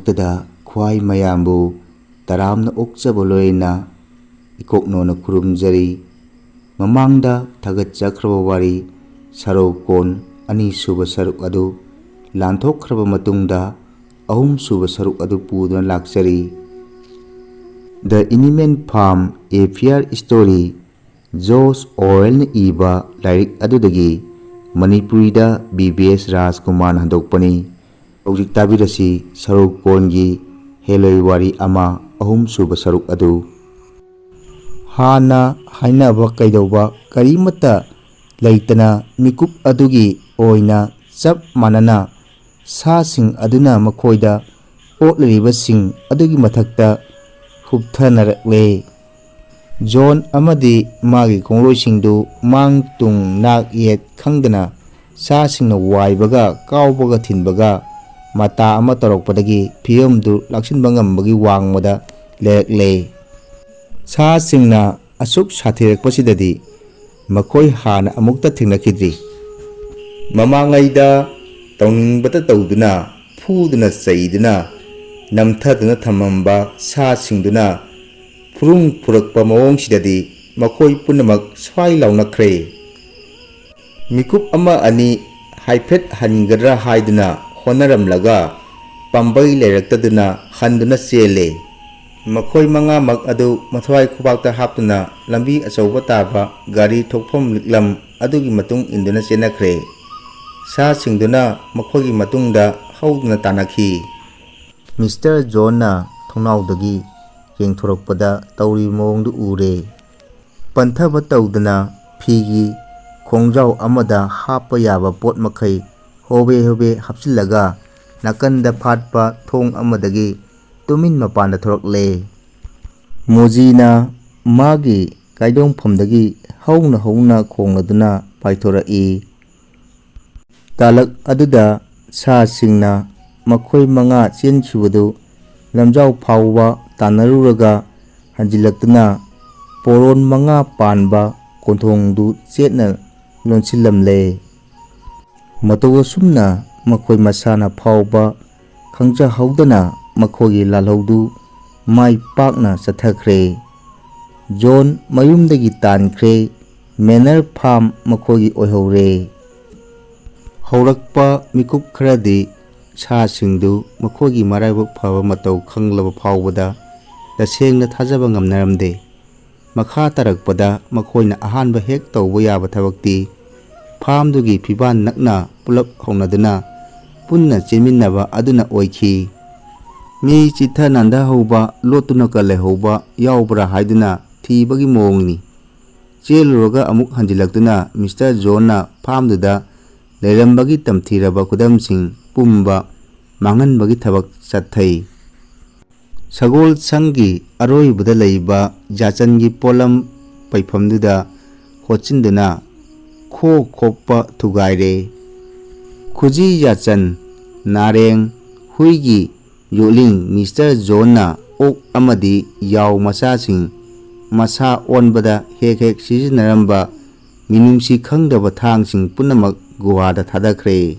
ꯃꯊꯛꯇꯗ ꯈ꯭ꯋꯥꯏ ꯃꯌꯥꯝꯕꯨ ꯇꯔꯥꯝꯅ ꯑꯣꯛꯆꯕ ꯂꯣꯏꯅ ꯏꯀꯣꯛꯅꯣꯅ ꯈꯨꯔꯨꯝꯖꯔꯤ꯫ ꯃꯃꯥꯡꯗ ꯊꯥꯒꯠꯆꯈ꯭ꯔꯕ ꯋꯥꯔꯤ ꯁꯔꯧꯀꯣꯟ ꯑꯅꯤꯁꯨꯕ ꯁꯔꯨꯛ ꯑꯗꯨ ꯂꯥꯟꯊꯣꯛꯈ꯭ꯔꯕ ꯃꯇꯨꯡꯗ ꯑꯍꯨꯝꯁꯨꯕ ꯁꯔꯨꯛ ꯑꯗꯨ ꯄꯨꯗꯨꯅ ꯂꯥꯛꯆꯔꯤ꯫ ꯗ ꯑꯦꯅꯤꯃꯦꯜ ꯐꯥꯔꯝ ꯑꯦ ꯐꯤꯌꯔ ꯁ꯭ꯇꯣꯔꯤ ꯖꯣꯔꯖ ꯑꯣꯔꯋꯦꯜꯅ ꯏꯕ ꯂꯥꯏꯔꯤꯛ ꯑꯗꯨꯗꯒꯤ ꯃꯅꯤꯄꯨꯔꯤꯗ ꯕꯤ.ꯕꯤ.ꯑꯦꯁ. ꯔꯥꯖꯀꯨꯃꯥꯔꯅ ꯍꯟꯗꯣꯛꯄꯅꯤ꯫ ꯍꯧꯖꯤꯛ ꯇꯥꯕꯤꯔꯁꯤ ꯁꯔꯧꯀꯣꯟꯒꯤ ꯍꯦꯂꯣꯏ ꯋꯥꯔꯤ ꯑꯃ ꯑꯍꯨꯝꯁꯨꯕ ꯁꯔꯨꯛ ꯑꯗꯨ꯫ ꯍꯥꯟꯅ ꯍꯥꯏꯅꯕ ꯀꯩꯗꯧꯕ ꯀꯔꯤꯃꯠꯇ ꯂꯩꯇꯅ ꯃꯤꯀꯨꯞ ꯑꯗꯨꯒꯤ ꯑꯣꯏꯅ ꯆꯞ ꯃꯥꯟꯅꯅ ꯁꯥꯁꯤꯡ ꯑꯗꯨꯅ ꯃꯈꯣꯏꯗ ꯑꯣꯠꯂꯤꯕꯁꯤꯡ ꯑꯗꯨꯒꯤ ꯃꯊꯛꯇ ꯍꯨꯞꯊꯅꯔꯛꯂꯦ꯫ ꯖꯣꯟ ꯑꯃꯗꯤ ꯃꯥꯒꯤ ꯈꯣꯡꯂꯣꯏꯁꯤꯡꯗꯨ ꯃꯥꯡ ꯇꯨꯡ ꯅꯥꯛ ꯌꯦꯠ ꯈꯪꯗꯅ ꯁꯥꯁꯤꯡꯅ ꯋꯥꯏꯕꯒ ꯀꯥꯎꯕꯒ ꯊꯤꯟꯕꯒ ꯃꯇꯥ ꯑꯃ ꯇꯧꯔꯛꯄꯗꯒꯤ ꯐꯤꯚꯝꯗꯨ ꯂꯥꯛꯁꯤꯟꯕ ꯉꯝꯕꯒꯤ ꯋꯥꯡꯃꯗ ꯂꯩꯔꯛꯂꯦ꯫ ꯁꯥꯁꯤꯡꯅ ꯑꯁꯨꯛ ꯁꯥꯊꯤꯔꯛꯄꯁꯤꯗꯗꯤ ꯃꯈꯣꯏ ꯍꯥꯟꯅ ꯑꯃꯨꯛꯇ ꯊꯦꯡꯅꯈꯤꯗ꯭ꯔꯤ꯫ ꯃꯃꯥꯡꯉꯩꯗ ꯇꯧꯅꯤꯡꯕꯇ ꯇꯧꯗꯨꯅ ꯐꯨꯗꯨꯅ ꯆꯩꯗꯨꯅ ꯅꯝꯊꯗꯨꯅ ꯊꯝꯃꯝꯕ ꯁꯥꯁꯤꯡꯗꯨꯅ ꯐꯨꯔꯨꯡ ꯐꯨꯔꯛꯄ ꯃꯑꯣꯡꯁꯤꯗꯗꯤ ꯃꯈꯣꯏ ꯄꯨꯝꯅꯃꯛ ꯁ꯭ꯋꯥꯏ ꯂꯥꯎꯅꯈ꯭ꯔꯦ꯫ ꯃꯤꯀꯨꯞ ꯑꯃ ꯑꯅꯤ ꯍꯥꯏꯐꯦꯠ ꯍꯟꯒꯗ꯭ꯔꯥ ꯍꯥꯏꯗꯨꯅ ꯍꯣꯠꯅꯔꯝꯂꯒ ꯄꯥꯝꯕꯩ ꯂꯩꯔꯛꯇꯗꯨꯅ ꯍꯟꯗꯨꯅ ꯆꯦꯜꯂꯦ꯫ ꯃꯈꯣꯏ ꯃꯉꯥꯃꯛ ꯑꯗꯨ ꯃꯊ꯭ꯋꯥꯏ ꯈꯨꯕꯥꯛꯇ ꯍꯥꯞꯇꯨꯅ ꯂꯝꯕꯤ ꯑꯆꯧꯕ ꯇꯥꯕ ꯒꯥꯔꯤ ꯊꯣꯛꯐꯝ ꯂꯤꯛꯂꯝ ꯑꯗꯨꯒꯤ ꯃꯇꯨꯡ ꯏꯟꯗꯨꯅ ꯆꯦꯟꯅꯈ꯭ꯔꯦ꯫ ꯁꯥꯁꯤꯡꯗꯨꯅ ꯃꯈꯣꯏꯒꯤ ꯃꯇꯨꯡꯗ ꯍꯧꯗꯨꯅ ꯇꯥꯟꯅꯈꯤ꯫ ꯃꯤꯁꯇꯔ ꯖꯣꯟꯅ ꯊꯣꯡꯅꯥꯎꯗꯒꯤ ꯌꯦꯡꯊꯣꯔꯛꯄꯗ ꯇꯧꯔꯤꯕ ꯃꯑꯣꯡꯗꯨ ꯎꯔꯦ꯫ ꯄꯟꯊꯕ ꯇꯧꯗꯅ ꯐꯤꯒꯤ ꯈꯣꯡꯖꯥꯎ ꯑꯃꯗ ꯍꯥꯞꯄ ꯌꯥꯕ ꯄꯣꯠ ꯃꯈꯩ ꯍꯣꯕꯦ ꯍꯣꯕꯦ ꯍꯥꯞꯆꯤꯜꯂꯒ ꯅꯥꯀꯟꯗ ꯐꯥꯠꯄ ꯊꯣꯡ ꯑꯃꯗꯒꯤ ꯇꯨꯃꯤꯟ ꯃꯄꯥꯟꯗ ꯊꯣꯔꯛꯂꯦ꯫ ꯃꯣꯖꯤꯅ ꯃꯥꯒꯤ ꯀꯥꯏꯗꯣꯡꯐꯝꯗꯒꯤ ꯍꯧꯅ ꯍꯧꯅ ꯈꯣꯡꯂꯗꯨꯅ ꯄꯥꯏꯊꯣꯔꯛꯏ꯫ ꯇꯥꯂꯛ ꯑꯗꯨꯗ ꯁꯥꯁꯤꯡꯅ ꯃꯈꯣꯏ ꯃꯉꯥ ꯆꯦꯟꯈꯤꯕꯗꯨ ꯂꯝꯖꯥꯎ ꯐꯥꯎꯕ ꯇꯥꯟꯅꯔꯨꯔꯒ ꯍꯟꯖꯤꯜꯂꯛꯇꯨꯅ ꯄꯣꯔꯣꯟ ꯃꯉꯥ ꯄꯥꯟꯕ ꯀꯣꯟꯊꯣꯡꯗꯨ ꯆꯦꯠꯅ ꯂꯣꯟꯁꯤꯜꯂꯝꯂꯦ꯫ ꯃꯇꯧ ꯑꯁꯨꯝꯅ ꯃꯈꯣꯏ ꯃꯁꯥꯅ ꯐꯥꯎꯕ ꯈꯪꯖꯍꯧꯗꯅ ꯃꯈꯣꯏꯒꯤ ꯂꯥꯜꯍꯧꯗꯨ ꯃꯥꯏ ꯄꯥꯛꯅ ꯆꯠꯊꯈ꯭ꯔꯦ꯫ ꯖꯣꯟ ꯃꯌꯨꯝꯗꯒꯤ ꯇꯥꯟꯈ꯭ꯔꯦ꯫ ꯃꯦꯅꯔ ꯐꯥꯔꯝ ꯃꯈꯣꯏꯒꯤ ꯑꯣꯏꯍꯧꯔꯦ꯫ ꯍꯧꯔꯛꯄ ꯃꯤꯀꯨꯞ ꯈꯔꯗꯤ ꯁꯥꯁꯤꯡꯗꯨ ꯃꯈꯣꯏꯒꯤ ꯃꯔꯥꯏꯕꯛ ꯐꯕ ꯃꯇꯧ ꯈꯪꯂꯕ ꯐꯥꯎꯕꯗ ꯇꯁꯦꯡꯅ ꯊꯥꯖꯕ ꯉꯝꯅꯔꯝꯗꯦ꯫ ꯃꯈꯥ ꯇꯥꯔꯛꯄꯗ ꯃꯈꯣꯏꯅ ꯑꯍꯥꯟꯕ ꯍꯦꯛ ꯇꯧꯕ ꯌꯥꯕ ꯊꯕꯛꯇꯤ ꯐꯥꯔꯝꯗꯨꯒꯤ ꯐꯤꯕꯥꯟ ꯅꯛꯅ ꯄꯨꯂꯞ ꯍꯧꯅꯗꯨꯅ ꯄꯨꯟꯅ ꯆꯦꯟꯃꯤꯟꯅꯕ ꯑꯗꯨꯅ ꯑꯣꯏꯈꯤ꯫ ꯃꯤ ꯆꯤꯠꯊ ꯅꯥꯟꯊꯍꯧꯕ ꯂꯣꯠꯇꯨꯅꯒ ꯂꯩꯍꯧꯕ ꯌꯥꯎꯕ꯭ꯔꯥ ꯍꯥꯏꯗꯨꯅ ꯊꯤꯕꯒꯤ ꯃꯑꯣꯡꯅꯤ꯫ ꯆꯦꯜꯂꯨꯔꯒ ꯑꯃꯨꯛ ꯍꯟꯖꯤꯜꯂꯛꯇꯨꯅ ꯃꯤꯁꯇꯔ ꯖꯣꯟꯅ ꯐꯥꯔꯝꯗꯨꯗ ꯂꯩꯔꯝꯕꯒꯤ ꯇꯝꯊꯤꯔꯕ ꯈꯨꯗꯝꯁꯤꯡ ꯄꯨꯝꯕ ꯃꯥꯡꯍꯟꯕꯒꯤ ꯊꯕꯛ ꯆꯠꯊꯩ꯫ ꯁꯒꯣꯜꯁꯪꯒꯤ ꯑꯔꯣꯏꯕꯗ ꯂꯩꯕ ꯌꯥꯆꯟꯒꯤ ꯄꯣꯠꯂꯝ ꯄꯩꯐꯝꯗꯨꯗ ꯍꯣꯠꯆꯤꯟꯗꯨꯅ ꯈꯣ ꯈꯣꯞꯄ ꯊꯨꯒꯥꯏꯔꯦ꯫ ꯈꯨꯖꯤ ꯌꯥꯆꯟ ꯅꯥꯔꯦꯡ ꯍꯨꯏꯒꯤ ꯌꯣꯠꯂꯤꯡ ꯃꯤꯁꯇꯔ ꯖꯣꯟꯅ ꯑꯣꯛ ꯑꯃꯗꯤ ꯌꯥꯎ ꯃꯆꯥꯁꯤꯡ ꯃꯁꯥ ꯑꯣꯟꯕꯗ ꯍꯦꯛ ꯍꯦꯛ ꯁꯤꯖꯤꯟꯅꯔꯝꯕ ꯃꯤꯅꯨꯡꯁꯤ ꯈꯪꯗꯕ ꯊꯥꯡꯁꯤꯡ ꯄꯨꯝꯅꯃꯛ ꯒꯨꯍꯥꯗ ꯊꯥꯗꯈ꯭ꯔꯦ꯫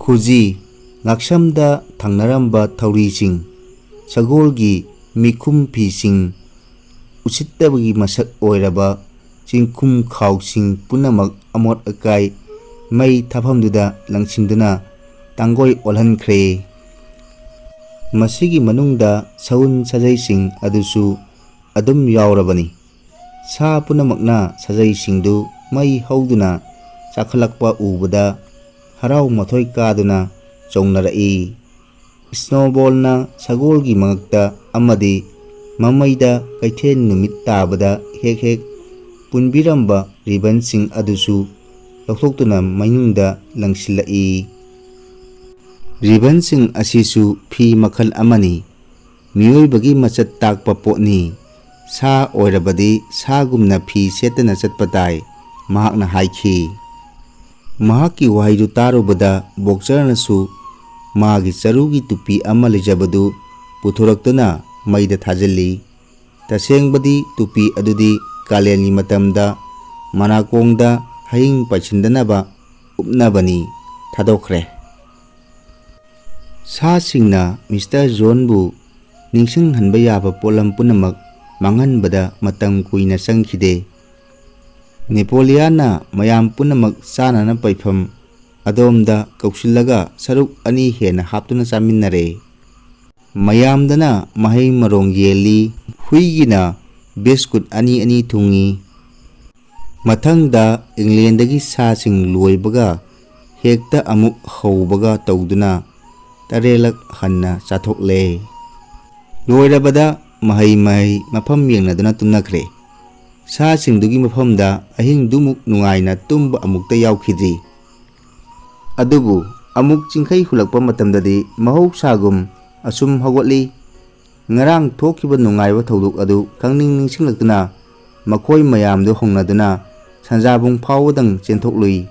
ꯈꯨꯖꯤ ꯉꯥꯛꯁꯝꯗ ꯊꯥꯡꯅꯔꯝꯕ ꯊꯧꯔꯤꯁꯤꯡ ꯁꯒꯣꯜꯒꯤ ꯃꯤꯈꯨꯝ ꯐꯤꯁꯤꯡ ꯎꯁꯤꯠꯇꯕꯒꯤ ꯃꯁꯛ ꯑꯣꯏꯔꯕ ꯆꯤꯡꯈꯨꯝ ꯈꯥꯎꯁꯤꯡ ꯄꯨꯝꯅꯃꯛ ꯑꯃꯣꯠ ꯑꯀꯥꯏ ꯃꯩ ꯊꯥꯐꯝꯗꯨꯗ ꯂꯪꯁꯤꯟꯗꯨꯅ ꯇꯥꯡꯒꯣꯏ ꯑꯣꯜꯍꯟꯈ꯭ꯔꯦ꯫ ꯃꯁꯤꯒꯤ ꯃꯅꯨꯡꯗ ꯁꯎꯟ ꯁꯥꯖꯩꯁꯤꯡ ꯑꯗꯨꯁꯨ ꯑꯗꯨꯝ ꯌꯥꯎꯔꯕꯅꯤ꯫ ꯁꯥ ꯄꯨꯝꯅꯃꯛꯅ ꯁꯥꯖꯩꯁꯤꯡꯗꯨ ꯃꯩ ꯍꯧꯗꯨꯅ ꯆꯥꯛꯈꯠꯂꯛꯄ ꯎꯕꯗ ꯍꯔꯥꯎ ꯃꯊꯣꯏ ꯀꯥꯗꯨꯅ ꯆꯣꯡꯅꯔꯛꯏ꯫ ꯁ꯭ꯅꯣꯕꯣꯜꯅ ꯁꯒꯣꯜꯒꯤ ꯃꯉꯛꯇ ꯑꯃꯗꯤ ꯃꯃꯩꯗ ꯀꯩꯊꯦꯜ ꯅꯨꯃꯤꯠ ꯇꯥꯕꯗ ꯍꯦꯛ ꯍꯦꯛ ꯄꯨꯟꯕꯤꯔꯝꯕ ꯔꯤꯕꯟꯁꯤꯡ ꯑꯗꯨꯁꯨ ꯂꯧꯊꯣꯛꯇꯨꯅ ꯃꯅꯨꯡꯗ ꯂꯪꯁꯤꯜꯂꯛꯏ꯫ ꯔꯤꯕꯟꯁꯤꯡ ꯑꯁꯤꯁꯨ ꯐꯤ ꯃꯈꯜ ꯑꯃꯅꯤ꯫ ꯃꯤꯑꯣꯏꯕꯒꯤ ꯃꯆꯠ ꯇꯥꯛꯄ ꯄꯣꯠꯅꯤ꯫ ꯁꯥ ꯑꯣꯏꯔꯕꯗꯤ ꯁꯥꯒꯨꯝꯅ ꯐꯤ ꯁꯦꯠꯇꯅ ꯆꯠꯄ ꯇꯥꯏ ꯃꯍꯥꯛꯅ ꯍꯥꯏꯈꯤ꯫ ꯃꯍꯥꯛꯀꯤ ꯋꯥꯍꯩꯗꯨ ꯇꯥꯔꯨꯕꯗ ꯕꯣꯛꯆꯔꯅꯁꯨ ꯃꯥꯒꯤ ꯆꯔꯨꯒꯤ ꯇꯨꯄꯤ ꯑꯃ ꯂꯩꯖꯕꯗꯨ ꯄꯨꯊꯣꯔꯛꯇꯨꯅ ꯃꯩꯗ ꯊꯥꯖꯤꯜꯂꯤ꯫ ꯇꯁꯦꯡꯕꯗꯤ ꯇꯨꯄꯤ ꯑꯗꯨꯗꯤ ꯀꯥꯂꯦꯟꯒꯤ ꯃꯇꯝꯗ ꯃꯅꯥꯀꯣꯡꯗ ꯍꯌꯤꯡ ꯄꯥꯏꯁꯤꯟꯗꯅꯕ ꯎꯞꯅꯕꯅꯤ꯫ ꯊꯥꯗꯣꯛꯈ꯭ꯔꯦ꯫ ꯁꯥꯁꯤꯡꯅ ꯃꯤꯁꯇꯔ ꯖꯣꯟꯕꯨ ꯅꯤꯡꯁꯤꯡꯍꯟꯕ ꯌꯥꯕ ꯄꯣꯠꯂꯝ ꯄꯨꯝꯅꯃꯛ ꯃꯥꯡꯍꯟꯕꯗ ꯃꯇꯝ ꯀꯨꯏꯅ ꯆꯪꯈꯤꯗꯦ꯫ ꯅꯦꯄꯣꯂꯤꯌꯟꯅ ꯃꯌꯥꯝ ꯄꯨꯝꯅꯃꯛ ꯆꯥꯅꯅ ꯄꯩꯐꯝ ꯑꯗꯣꯝꯗ ꯀꯧꯁꯤꯜꯂꯒ ꯁꯔꯨꯛ 2 ꯍꯦꯟꯅ ꯍꯥꯞꯇꯨꯅ ꯆꯥꯃꯤꯟꯅꯔꯦ꯫ ꯃꯌꯥꯝꯗꯅ ꯃꯍꯩ ꯃꯔꯣꯡ ꯌꯦꯜꯂꯤ, ꯍꯨꯏꯒꯤꯅ ꯕꯤꯁꯀꯨꯠ 2 ꯊꯨꯡꯏ꯫ ꯃꯊꯪꯗ ꯏꯪꯂꯦꯟꯗꯒꯤ ꯁꯥꯁꯤꯡ ꯂꯣꯏꯕꯒ ꯍꯦꯛꯇ ꯑꯃꯨꯛ ꯍꯧꯕꯒ ꯇꯧꯗꯨꯅ 3 ꯍꯟꯅ ꯆꯥꯊꯣꯛꯂꯦ꯫ ꯂꯣꯏꯔꯕꯗ ꯃꯍꯩ ꯃꯐꯝ ꯌꯦꯡꯅꯗꯨꯅ ꯇꯨꯝꯅꯈ꯭ꯔꯦ꯫ ꯁꯥꯁꯤꯡꯗꯨꯒꯤ ꯃꯐꯝꯗ ꯑꯍꯤꯡꯗꯨꯃꯨꯛ ꯅꯨꯡꯉꯥꯏꯅ ꯇꯨꯝꯕ ꯑꯃꯨꯛꯇ ꯌꯥꯎꯈꯤꯗ꯭ꯔꯤ꯫ ꯑꯗꯨꯕꯨ ꯑꯃꯨꯛ ꯆꯤꯡꯈꯩ ꯍꯨꯜꯂꯛꯄ ꯃꯇꯝꯗꯗꯤ ꯃꯍꯧꯁꯥꯒꯨꯝ ꯑꯁꯨꯝ ꯍꯧꯒꯠꯂꯤ꯫ ꯉꯔꯥꯡ ꯊꯣꯛꯈꯤꯕ ꯅꯨꯡꯉꯥꯏꯕ ꯊꯧꯗꯣꯛ ꯑꯗꯨ ꯅꯤꯡꯁꯤꯡꯂꯛꯇꯨꯅ ꯃꯈꯣꯏ ꯃꯌꯥꯝꯗꯨ ꯍꯧꯅꯗꯨꯅ ꯁꯟꯖꯥꯕꯨꯡ ꯐꯥꯎꯕꯗꯪ ꯆꯦꯟꯊꯣꯛꯂꯨꯏ꯫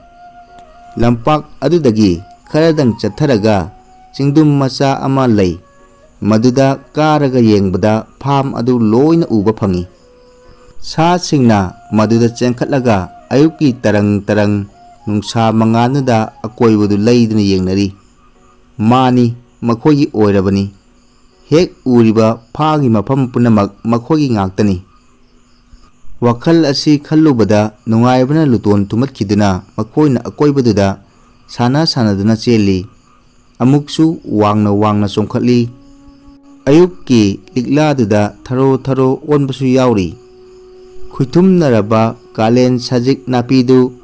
ꯂꯝꯄꯥꯛ ꯑꯗꯨꯗꯒꯤ ꯈꯔꯗꯪ ꯆꯠꯊꯔꯒ ꯆꯤꯡꯗꯨꯝ ꯃꯆꯥ ꯑꯃ ꯂꯩ꯫ ꯃꯗꯨꯗ ꯀꯥꯔꯒ ꯌꯦꯡꯕꯗ ꯐꯥꯝ ꯑꯗꯨ ꯂꯣꯏꯅ ꯎꯕ ꯐꯪꯏ꯫ ꯁꯥꯁꯤꯡꯅ ꯃꯗꯨꯗ ꯆꯦꯟꯈꯠꯂꯒ ꯑꯌꯨꯛꯀꯤ ꯇꯔꯪ ꯅꯨꯡꯁꯥ ꯃꯉꯥꯜꯗꯨꯗ ꯑꯀꯣꯏꯕꯗꯨ ꯂꯩꯗꯨꯅ ꯌꯦꯡꯅꯔꯤ꯫ ꯃꯥꯅꯤ, ꯃꯈꯣꯏꯒꯤ ꯑꯣꯏꯔꯕꯅꯤ꯫ ꯍꯦꯛ ꯎꯔꯤꯕ ꯐꯥꯒꯤ ꯃꯐꯝ ꯄꯨꯝꯅꯃꯛ ꯃꯈꯣꯏꯒꯤ ꯉꯥꯛꯇꯅꯤ꯫ ꯋꯥꯈꯜ ꯑꯁꯤ ꯈꯜꯂꯨꯕꯗ ꯅꯨꯡꯉꯥꯏꯕꯅ ꯂꯨꯇꯣꯟ ꯊꯨꯝꯃꯠꯈꯤꯗꯨꯅ ꯃꯈꯣꯏꯅ ꯑꯀꯣꯏꯕꯗꯨꯗ ꯁꯥꯟꯅꯗꯨꯅ ꯆꯦꯜꯂꯤ꯫ ꯑꯃꯨꯛꯁꯨ ꯋꯥꯡꯅ ꯆꯣꯡꯈꯠꯂꯤ꯫ ꯑꯌꯨꯛꯀꯤ ꯂꯤꯛꯂꯥꯗꯨꯗ ꯊꯔꯣ ꯑꯣꯟꯕꯁꯨ ꯌꯥꯎꯔꯤ꯫ ꯈꯨꯏꯊꯨꯝꯅꯔꯕ ꯀꯥꯂꯦꯟ ꯁꯖꯤꯛ ꯅꯥꯄꯤꯗꯨ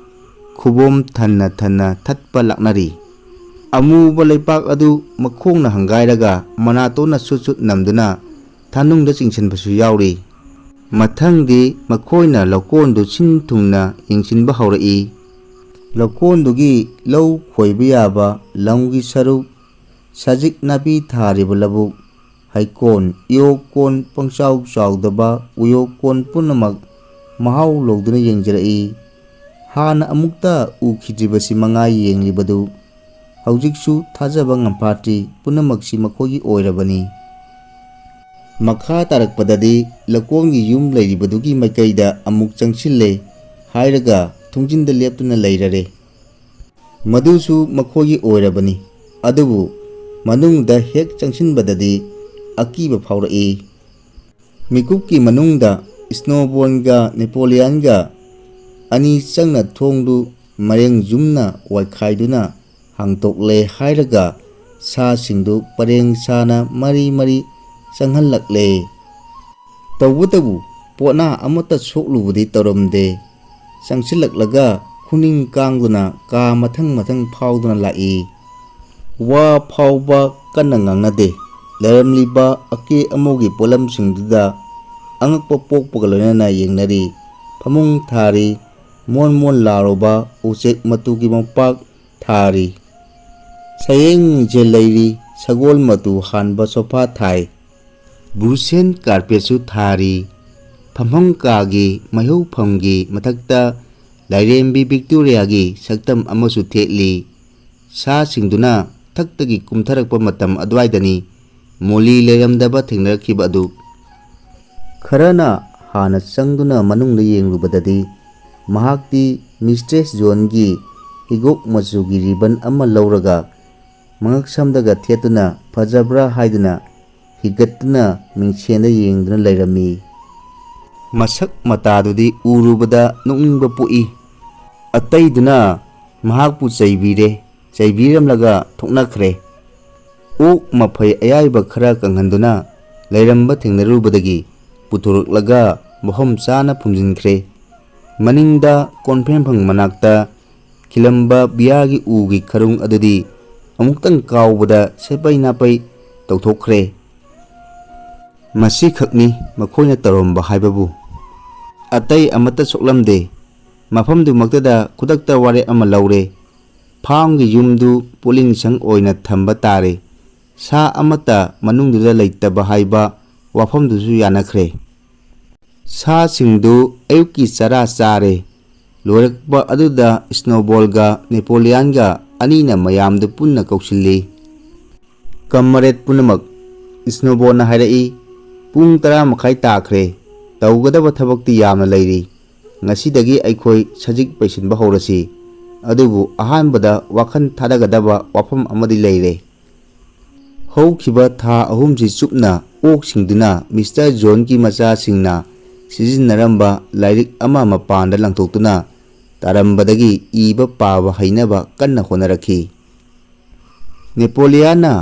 ꯈꯨꯕꯣꯝ ꯊꯟꯅ ꯊꯠꯄ ꯂꯥꯛꯅꯔꯤ꯫ ꯑꯃꯨꯕ ꯂꯩꯄꯥꯛ ꯑꯗꯨ ꯃꯈꯣꯡꯅ ꯍꯪꯒꯥꯏꯔꯒ ꯃꯅꯥꯇꯣꯟꯅ ꯆꯨꯠ ꯅꯝꯗꯨꯅ ꯊꯥꯅꯨꯡꯗ ꯆꯤꯡꯁꯤꯟꯕꯁꯨ ꯌꯥꯎꯔꯤ꯫ ꯃꯊꯪꯗꯤ ꯃꯈꯣꯏꯅ ꯂꯧꯀꯣꯟꯗꯨ ꯁꯤꯟ ꯊꯨꯡꯅ ꯌꯦꯡꯁꯤꯟꯕ ꯍꯧꯔꯛꯏ꯫ ꯂꯧꯀꯣꯟꯗꯨꯒꯤ ꯂꯧ ꯈꯣꯏꯕ ꯌꯥꯕ ꯂꯝꯒꯤ ꯁꯔꯨꯛ, ꯁꯖꯤꯛ ꯅꯥꯄꯤ ꯊꯥꯔꯤꯕ ꯂꯧꯕꯨꯛ, ꯍꯩꯀꯣꯜ, ꯏꯌꯣꯛꯀꯣꯜ, ꯄꯪꯆꯥꯎ ꯆꯥꯎꯗꯕ ꯎꯌꯣꯛꯀꯣꯜ ꯄꯨꯝꯅꯃꯛ ꯃꯍꯥꯎ ꯂꯧꯗꯨꯅ ꯌꯦꯡꯖꯔꯛꯏ꯫ ꯍꯥꯟꯅ ꯑꯃꯨꯛꯇ ꯎꯈꯤꯗ꯭ꯔꯤꯕꯁꯤ ꯃꯉꯥꯏ ꯌꯦꯡꯂꯤꯕꯗꯨ꯫ ꯍꯧꯖꯤꯛꯁꯨ ꯊꯥꯖꯕ ꯉꯝꯐꯥꯠꯇ꯭ꯔꯤ ꯄꯨꯝꯅꯃꯛꯁꯤ ꯃꯈꯣꯏꯒꯤ ꯑꯣꯏꯔꯕꯅꯤ꯫ ꯃꯈꯥ ꯇꯥꯔꯛꯄꯗꯗꯤ ꯂꯧꯀꯣꯟꯒꯤ ꯌꯨꯝ ꯂꯩꯔꯤꯕꯗꯨꯒꯤ ꯃꯥꯏꯀꯩꯗ ꯑꯃꯨꯛ ꯆꯪꯁꯤꯜꯂꯦ ꯍꯥꯏꯔꯒ ꯊꯣꯡꯖꯤꯟꯗ ꯂꯦꯞꯇꯨꯅ ꯂꯩꯔꯔꯦ꯫ ꯃꯗꯨꯁꯨ ꯃꯈꯣꯏꯒꯤ ꯑꯣꯏꯔꯕꯅꯤ꯫ ꯑꯗꯨꯕꯨ ꯃꯅꯨꯡꯗ ꯍꯦꯛ ꯆꯪꯁꯤꯟꯕꯗꯗꯤ ꯑꯀꯤꯕ ꯐꯥꯎꯔꯛꯏ꯫ ꯃꯤꯀꯨꯞꯀꯤ ꯃꯅꯨꯡꯗ ꯁ꯭ꯅꯣꯕꯣꯜꯒ ꯅꯦꯄꯣꯂꯤꯌꯟꯒ ꯑꯅꯤ ꯆꯪꯅ ꯊꯣꯡꯗꯨ ꯃꯔꯦꯡ-ꯖꯨꯝꯅ ꯋꯥꯏꯈꯥꯏꯗꯨꯅ ꯍꯥꯡꯇꯣꯛꯂꯦ ꯍꯥꯏꯔꯒ ꯁꯥꯁꯤꯡꯗꯨ ꯄꯔꯦꯡ ꯁꯥꯅ ꯃꯔꯤ ꯆꯪꯍꯜꯂꯛꯂꯦ꯫ ꯇꯧꯕꯇꯕꯨ ꯄꯣꯠꯅꯥ ꯑꯃꯠꯇ ꯁꯣꯛꯂꯨꯕꯗꯤ ꯇꯧꯔꯝꯗꯦ꯫ ꯆꯪꯁꯤꯜꯂꯛꯂꯒ ꯈꯨꯅꯤꯡ ꯀꯥꯡꯗꯨꯅ ꯀꯥ ꯃꯊꯪ ꯐꯥꯎꯗꯨꯅ ꯂꯥꯛꯏ꯫ ꯋꯥ ꯐꯥꯎꯕ ꯀꯟꯅ ꯉꯥꯡꯅꯗꯦ꯫ ꯂꯩꯔꯝꯂꯤꯕ ꯑꯀꯦ ꯑꯃꯧꯒꯤ ꯄꯣꯠꯂꯝꯁꯤꯡꯗꯨꯗ ꯑꯉꯛꯄ ꯄꯣꯛꯄꯒ ꯂꯣꯏꯅꯅ ꯌꯦꯡꯅꯔꯤ꯫ ꯐꯃꯨꯡ ꯊꯥꯔꯤ꯫ ꯃꯣꯟ ꯂꯥꯎꯔꯕ ꯎꯆꯦꯛ ꯃꯇꯨꯒꯤ ꯃꯣꯝꯄꯥꯛ ꯊꯥꯔꯤ꯫ ꯁꯌꯦꯡ ꯃꯤꯡꯖꯦꯜ ꯂꯩꯔꯤ꯫ ꯁꯒꯣꯜ ꯃꯇꯨ ꯍꯥꯟꯕ ꯁꯣꯐꯥ ꯊꯥꯏ꯫ ꯕ꯭ꯔꯨꯁꯦꯜ ꯀꯥꯔꯄꯦꯠꯁꯨ ꯊꯥꯔꯤ꯫ ꯐꯝꯐꯝ ꯀꯥꯒꯤ ꯃꯩꯍꯧꯐꯝꯒꯤ ꯃꯊꯛꯇ ꯂꯥꯏꯔꯦꯝꯕꯤ ꯚꯤꯛꯇꯣꯔꯤꯌꯥꯒꯤ ꯁꯛꯇꯝ ꯑꯃꯁꯨ ꯊꯦꯠꯂꯤ꯫ ꯁꯥꯁꯤꯡꯗꯨꯅ ꯊꯛꯇꯒꯤ ꯀꯨꯝꯊꯔꯛꯄ ꯃꯇꯝ ꯑꯗꯨꯋꯥꯏꯗꯅꯤ ꯃꯣꯂꯤ ꯂꯩꯔꯝꯗꯕ ꯊꯦꯡꯅꯔꯛꯈꯤꯕ ꯑꯗꯨ꯫ ꯈꯔꯅ ꯍꯥꯟꯅ ꯆꯪꯗꯨꯅ ꯃꯅꯨꯡꯗ ꯌꯦꯡꯂꯨꯕꯗꯗꯤ ꯃꯍꯥꯛꯇꯤ ꯃꯤꯁꯇ꯭ꯔꯦꯁ ꯖꯣꯟꯒꯤ ꯍꯤꯒꯣꯛ ꯃꯆꯨꯒꯤ ꯔꯤꯕꯟ ꯑꯃ ꯂꯧꯔꯒ ꯃꯉꯛꯁꯝꯗꯒ ꯊꯦꯠꯇꯨꯅ ꯐꯖꯕ꯭ꯔꯥ ꯍꯥꯏꯗꯨꯅ ꯍꯤꯒꯠꯇꯨꯅ ꯃꯤꯡꯁꯦꯟꯗ ꯌꯦꯡꯗꯨꯅ ꯂꯩꯔꯝꯃꯤ꯫ ꯃꯁꯛ ꯃꯇꯥꯗꯨꯗꯤ ꯎꯔꯨꯕꯗ ꯅꯣꯛꯅꯤꯡꯕ ꯄꯣꯛꯏ꯫ ꯑꯇꯩꯗꯨꯅ ꯃꯍꯥꯛꯄꯨ ꯆꯩꯕꯤꯔꯝꯂꯒ ꯊꯣꯛꯅꯈ꯭ꯔꯦ꯫ ꯑꯣꯛ ꯃꯐꯩ ꯑꯌꯥꯏꯕ ꯈꯔ ꯀꯪꯍꯟꯗꯨꯅ ꯂꯩꯔꯝꯕ ꯊꯦꯡꯅꯔꯨꯕꯗꯒꯤ ꯄꯨꯊꯣꯔꯛꯂꯒ ꯃꯐꯝ ꯆꯥꯅ ꯐꯨꯝꯖꯤꯟꯈ꯭ꯔꯦ꯫ ꯃꯅꯤꯡꯗ ꯀꯣꯟꯐꯦꯡꯐꯝ ꯃꯅꯥꯛꯇ ꯈꯤꯜꯂꯝꯕ ꯕꯤꯌꯥꯔꯒꯤ ꯎꯒꯤ ꯈꯔꯨꯡ ꯑꯗꯨꯗꯤ ꯑꯃꯨꯛꯇꯪ ꯀꯥꯎꯕꯗ ꯁꯦꯄꯩ ꯅꯥꯄꯩ ꯇꯧꯊꯣꯛꯈ꯭ꯔꯦ꯫ ꯃꯁꯤꯈꯛꯅꯤ ꯃꯈꯣꯏꯅ ꯇꯧꯔꯝꯕ ꯍꯥꯏꯕꯕꯨ꯫ ꯑꯇꯩ ꯑꯃꯠꯇ ꯁꯣꯛꯂꯝꯗꯦ꯫ ꯃꯐꯝꯗꯨꯃꯛꯇꯗ ꯈꯨꯗꯛꯇ ꯋꯥꯔꯦꯞ ꯑꯃ ꯂꯧꯔꯦ꯫ ꯐꯥꯝꯒꯤ ꯌꯨꯝꯗꯨ ꯄꯣꯠꯂꯤꯡꯁꯪ ꯑꯣꯏꯅ ꯊꯝꯕ ꯇꯥꯔꯦ꯫ ꯁꯥ ꯑꯃꯠꯇ ꯃꯅꯨꯡꯗꯨꯗ ꯂꯩꯇꯕ ꯍꯥꯏꯕ ꯋꯥꯐꯝꯗꯨꯁꯨ ꯌꯥꯅꯈ꯭ꯔꯦ꯫ ꯁꯥꯁꯤꯡꯗꯨ ꯑꯌꯨꯛꯀꯤ ꯆꯔꯥ ꯆꯥꯔꯦ꯫ ꯂꯣꯏꯔꯛꯄ ꯑꯗꯨꯗ ꯁ꯭ꯅꯣꯕꯣꯜꯒ ꯅꯦꯄꯣꯂꯤꯌꯟꯒ ꯑꯅꯤꯅ ꯃꯌꯥꯝꯗꯨ ꯄꯨꯟꯅ ꯀꯧꯁꯤꯜꯂꯤ꯫ ꯀꯝꯃꯔꯦꯗ ꯄꯨꯝꯅꯃꯛ, ꯁ꯭ꯅꯣꯕꯣꯜꯅ ꯍꯥꯏꯔꯛꯏ, ꯄꯨꯡ 10:30 ꯇꯥꯈ꯭ꯔꯦ꯫ ꯇꯧꯒꯗꯕ ꯊꯕꯛꯇꯤ ꯌꯥꯝꯅ ꯂꯩꯔꯤ꯫ ꯉꯁꯤꯗꯒꯤ ꯑꯩꯈꯣꯏ ꯁꯖꯤꯛ ꯄꯩꯁꯤꯟꯕ ꯍꯧꯔꯁꯤ꯫ ꯑꯗꯨꯕꯨ ꯑꯍꯥꯟꯕꯗ ꯋꯥꯈꯜ ꯊꯥꯗꯒꯗꯕ ꯋꯥꯐꯝ ꯑꯃꯗꯤ ꯂꯩꯔꯦ꯫ ꯍꯧꯈꯤꯕ ꯊꯥ ꯑꯍꯨꯝꯁꯤ ꯆꯨꯞꯅ ꯑꯣꯛꯁꯤꯡꯗꯨꯅ ꯃꯤꯁꯇꯔ ꯖꯣꯟꯒꯤ ꯃꯆꯥꯁꯤꯡꯅ ꯁꯤꯖꯤꯟꯅꯔꯝꯕ ꯂꯥꯏꯔꯤꯛ ꯑꯃ ꯃꯄꯥꯟꯗ ꯂꯪꯊꯣꯛꯇꯨꯅ ꯇꯥꯔꯝꯕꯗꯒꯤ ꯏꯕ ꯄꯥꯕ ꯍꯩꯅꯕ ꯀꯟꯅ ꯍꯣꯠꯅꯔꯛꯈꯤ꯫ ꯅꯦꯄꯣꯂꯤꯌꯟꯅ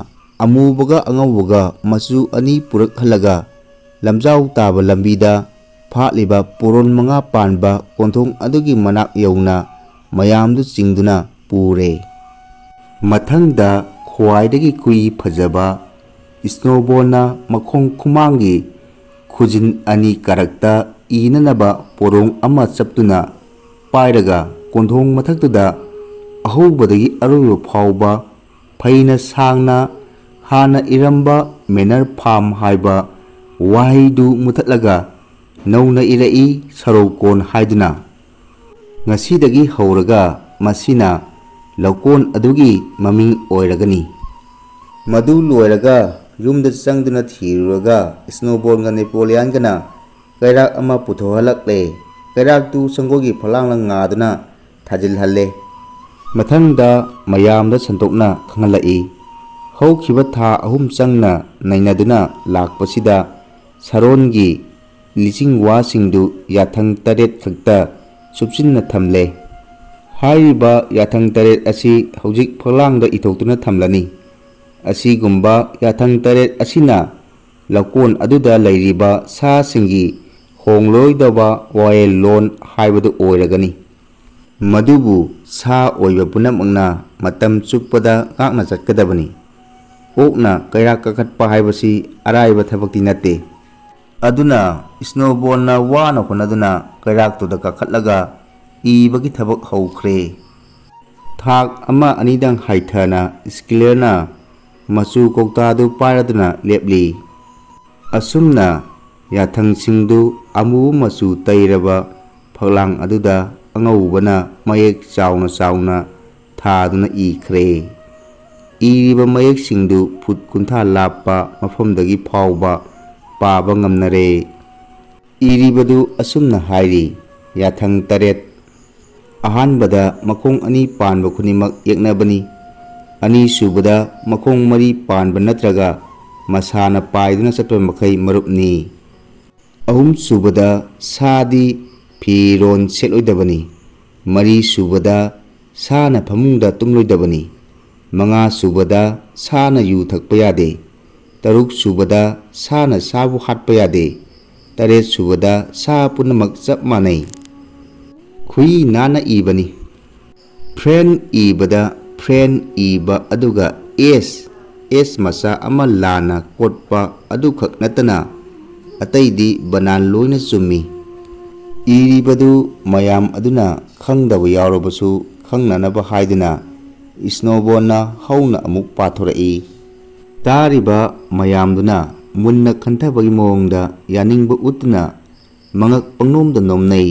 ꯑꯃꯨꯕꯒ ꯑꯉꯧꯕꯒ ꯃꯆꯨ ꯑꯅꯤ ꯄꯨꯔꯛꯍꯜꯂꯒ ꯂꯝꯖꯥꯎ ꯇꯥꯕ ꯂꯝꯕꯤꯗ ꯐꯥꯠꯂꯤꯕ ꯄꯣꯔꯣꯟ 5 ꯄꯥꯟꯕ ꯀꯣꯟꯊꯣꯡ ꯑꯗꯨꯒꯤ ꯃꯅꯥꯛ ꯌꯧꯅ ꯃꯌꯥꯝꯗꯨ ꯆꯤꯡꯗꯨꯅ ꯄꯨꯔꯦ꯫ ꯃꯊꯪꯗ ꯈ꯭ꯋꯥꯏꯗꯒꯤ ꯀꯨꯏ ꯐꯖꯕ ꯁ꯭ꯅꯣꯕꯣꯜꯅ ꯃꯈꯣꯡ ꯈꯨꯃꯥꯡꯒꯤ ꯈꯨꯖꯤꯟ 2 ꯀꯥꯔꯛꯇ ꯏꯅꯅꯕ ꯄꯣꯔꯣꯡ ꯑꯃ ꯆꯞꯇꯨꯅ ꯄꯥꯏꯔꯒ ꯀꯣꯟꯊꯣꯡ ꯃꯊꯛꯇꯨꯗ ꯑꯍꯧꯕꯗꯒꯤ ꯑꯔꯣꯏꯕ ꯐꯥꯎꯕ ꯐꯩꯅ ꯁꯥꯡꯅ ꯍꯥꯟꯅ ꯏꯔꯝꯕ ꯃꯦꯅꯔ ꯐꯥꯔꯝ ꯍꯥꯏꯕ ꯋꯥꯍꯩꯗꯨ ꯃꯨꯊꯠꯂꯒ ꯅꯧꯅ ꯏꯔꯛꯏ ꯁꯔꯧꯀꯣꯟ ꯍꯥꯏꯗꯨꯅ꯫ ꯉꯁꯤꯗꯒꯤ ꯍꯧꯔꯒ ꯃꯁꯤꯅ ꯂꯧꯀꯣꯟ ꯑꯗꯨꯒꯤ ꯃꯃꯤꯡ ꯑꯣꯏꯔꯒꯅꯤ꯫ ꯃꯗꯨ ꯂꯣꯏꯔꯒ ꯌꯨꯝꯗ ꯆꯪꯗꯨꯅ ꯊꯤꯔꯨꯔꯒ ꯁ꯭ꯅꯣꯕꯣꯜꯒ ꯅꯦꯄꯣꯂꯤꯌꯟꯒꯅ ꯀꯩꯔꯥꯛ ꯑꯃ ꯄꯨꯊꯣꯛꯍꯜꯂꯛꯂꯦ꯫ ꯀꯩꯔꯥꯛꯇꯨ ꯁꯪꯒꯣꯏꯒꯤ ꯐꯛꯂꯥꯡꯅ ꯉꯥꯗꯨꯅ ꯊꯥꯖꯤꯜꯍꯜꯂꯦ꯫ ꯃꯊꯪꯗ ꯃꯌꯥꯝꯗ ꯁꯟꯗꯣꯛꯅ ꯈꯪꯍꯜꯂꯛꯏ꯫ ꯍꯧꯈꯤꯕ ꯊꯥ 3 ꯆꯪꯅ ꯅꯩꯅꯗꯨꯅ ꯂꯥꯛꯄꯁꯤꯗ ꯁꯥꯔꯣꯟꯒꯤ ꯂꯤꯆꯤꯡꯋꯥꯁꯤꯡꯗꯨ ꯌꯥꯊꯪ 8 ꯈꯛꯇ ꯆꯨꯞꯁꯤꯟꯅ ꯊꯝꯂꯦ꯫ ꯍꯥꯏꯔꯤꯕ ꯌꯥꯊꯪ 8 ꯑꯁꯤ ꯍꯧꯖꯤꯛ ꯐꯛꯂꯥꯡꯗ ꯏꯊꯣꯛꯇꯨꯅ ꯊꯝꯂꯅꯤ꯫ ꯑꯁꯤꯒꯨꯝꯕ ꯌꯥꯊꯪ 8 ꯑꯁꯤꯅ ꯂꯧꯀꯣꯟ ꯑꯗꯨꯗ ꯂꯩꯔꯤꯕ ꯁꯥꯁꯤꯡꯒꯤ ꯍꯣꯡꯂꯔꯣꯏꯗꯕ ꯋꯥꯌꯦꯜꯂꯣꯟ ꯍꯥꯏꯕꯗꯨ ꯑꯣꯏꯔꯒꯅꯤ꯫ ꯃꯗꯨꯕꯨ ꯁꯥ ꯑꯣꯏꯕ ꯄꯨꯝꯅꯃꯛꯅ ꯃꯇꯝ ꯆꯨꯞꯄꯗ ꯉꯥꯛꯅ ꯆꯠꯀꯗꯕꯅꯤ꯫ ꯑꯣꯛꯅ ꯀꯩꯔꯥꯛ ꯀꯥꯈꯠꯄ ꯍꯥꯏꯕꯁꯤ ꯑꯔꯥꯏꯕ ꯊꯕꯛꯇꯤ ꯅꯠꯇꯦ꯫ ꯑꯗꯨꯅ ꯁ꯭ꯅꯣꯕꯣꯜꯅ ꯋꯥꯅ ꯍꯣꯠꯅꯗꯨꯅ ꯀꯩꯔꯥꯛꯇꯨꯗ ꯀꯥꯈꯠꯂꯒ ꯏꯕꯒꯤ ꯊꯕꯛ ꯍꯧꯈ꯭ꯔꯦ꯫ ꯊꯥꯛ 1-2 ꯍꯥꯏꯊꯅ ꯁ꯭ꯀꯤꯂꯔꯅ ꯃꯆꯨ ꯀꯧꯇꯥꯗꯨ ꯄꯥꯏꯔꯗꯨꯅ ꯂꯦꯞꯂꯤ꯫ ꯑꯁꯨꯝꯅ ꯌꯥꯊꯪꯁꯤꯡꯗꯨ ꯑꯃꯨꯕ ꯃꯆꯨ ꯇꯩꯔꯕ ꯐꯛꯂꯥꯡ ꯑꯗꯨꯗ ꯑꯉꯧꯕꯅ ꯃꯌꯦꯛ ꯆꯥꯎꯅ ꯆꯥꯎꯅ ꯊꯥꯗꯨꯅ ꯏꯈ꯭ꯔꯦ꯫ ꯏꯔꯤꯕ ꯃꯌꯦꯛꯁꯤꯡꯗꯨ ꯐꯨꯠ 30 ꯂꯥꯞꯄ ꯃꯐꯝꯗꯒꯤ ꯐꯥꯎꯕ ꯄꯥꯕ ꯉꯝꯅꯔꯦ꯫ ꯏꯔꯤꯕꯗꯨ ꯑꯁꯨꯝꯅ ꯍꯥꯏꯔꯤ: ꯌꯥꯊꯪ 8 ꯑꯍꯥꯟꯕꯗ ꯃꯈꯣꯡ 2 ꯄꯥꯟꯕ ꯈꯨꯗꯤꯡꯃꯛ ꯌꯦꯛꯅꯕꯅꯤ꯫ ꯑꯅꯤꯁꯨꯕꯗ ꯃꯈꯣꯡ 3 ꯄꯥꯟꯕ ꯅꯠꯇ꯭ꯔꯒ ꯃꯁꯥꯅ ꯄꯥꯏꯗꯨꯅ ꯆꯠꯄ ꯃꯈꯩ ꯃꯔꯨꯞꯅꯤ꯫ ꯑꯍꯨꯝꯁꯨꯕꯗ ꯁꯥꯗꯤ ꯐꯤꯔꯣꯟ ꯁꯦꯠꯂꯣꯏꯗꯕꯅꯤ꯫ ꯃꯔꯤꯁꯨꯕꯗ ꯁꯥꯅ ꯐꯃꯨꯡꯗ ꯇꯨꯝꯂꯣꯏꯗꯕꯅꯤ꯫ ꯃꯉꯥꯁꯨꯕꯗ ꯁꯥꯅ ꯌꯨ ꯊꯛꯄ ꯌꯥꯗꯦ꯫ ꯇꯔꯨꯛꯁꯨꯕꯗ ꯁꯥꯅ ꯁꯥꯕꯨ ꯍꯥꯠꯄ ꯌꯥꯗꯦ꯫ ꯇꯔꯦꯠꯁꯨꯕꯗ ꯁꯥ ꯄꯨꯝꯅꯃꯛ ꯆꯞ ꯃꯥꯟꯅꯩ꯫ ꯈꯨꯏ ꯅꯥꯟꯅ ꯏꯕꯅꯤ꯫ ꯐ꯭ꯔꯦꯟ ꯏꯕꯗ ꯐ꯭ꯔꯦꯟ ꯏꯕ ꯑꯗꯨꯒ ꯑꯦꯁ ꯃꯆꯥ ꯑꯃ ꯂꯥꯟꯅ ꯀꯣꯠꯄ ꯑꯗꯨꯈꯛ ꯅꯠꯇꯅ ꯑꯇꯩꯗꯤ ꯕꯅꯥꯟ ꯂꯣꯏꯅ ꯆꯨꯝꯃꯤ꯫ ꯏꯔꯤꯕꯗꯨ ꯃꯌꯥꯝ ꯑꯗꯨꯅ ꯈꯪꯗꯕ ꯌꯥꯎꯔꯕꯁꯨ ꯈꯪꯅꯅꯕ ꯍꯥꯏꯗꯨꯅ ꯁ꯭ꯅꯣꯕꯣꯜꯅ ꯍꯧꯅ ꯑꯃꯨꯛ ꯄꯥꯊꯣꯔꯛꯏ꯫ ꯇꯥꯔꯤꯕ ꯃꯌꯥꯝꯗꯨꯅ ꯃꯨꯟꯅ ꯈꯟꯊꯕꯒꯤ ꯃꯑꯣꯡꯗ ꯌꯥꯅꯤꯡꯕ ꯎꯠꯇꯨꯅ ꯃꯉꯛ ꯄꯪꯅꯣꯝꯗ ꯅꯣꯝꯅꯩ꯫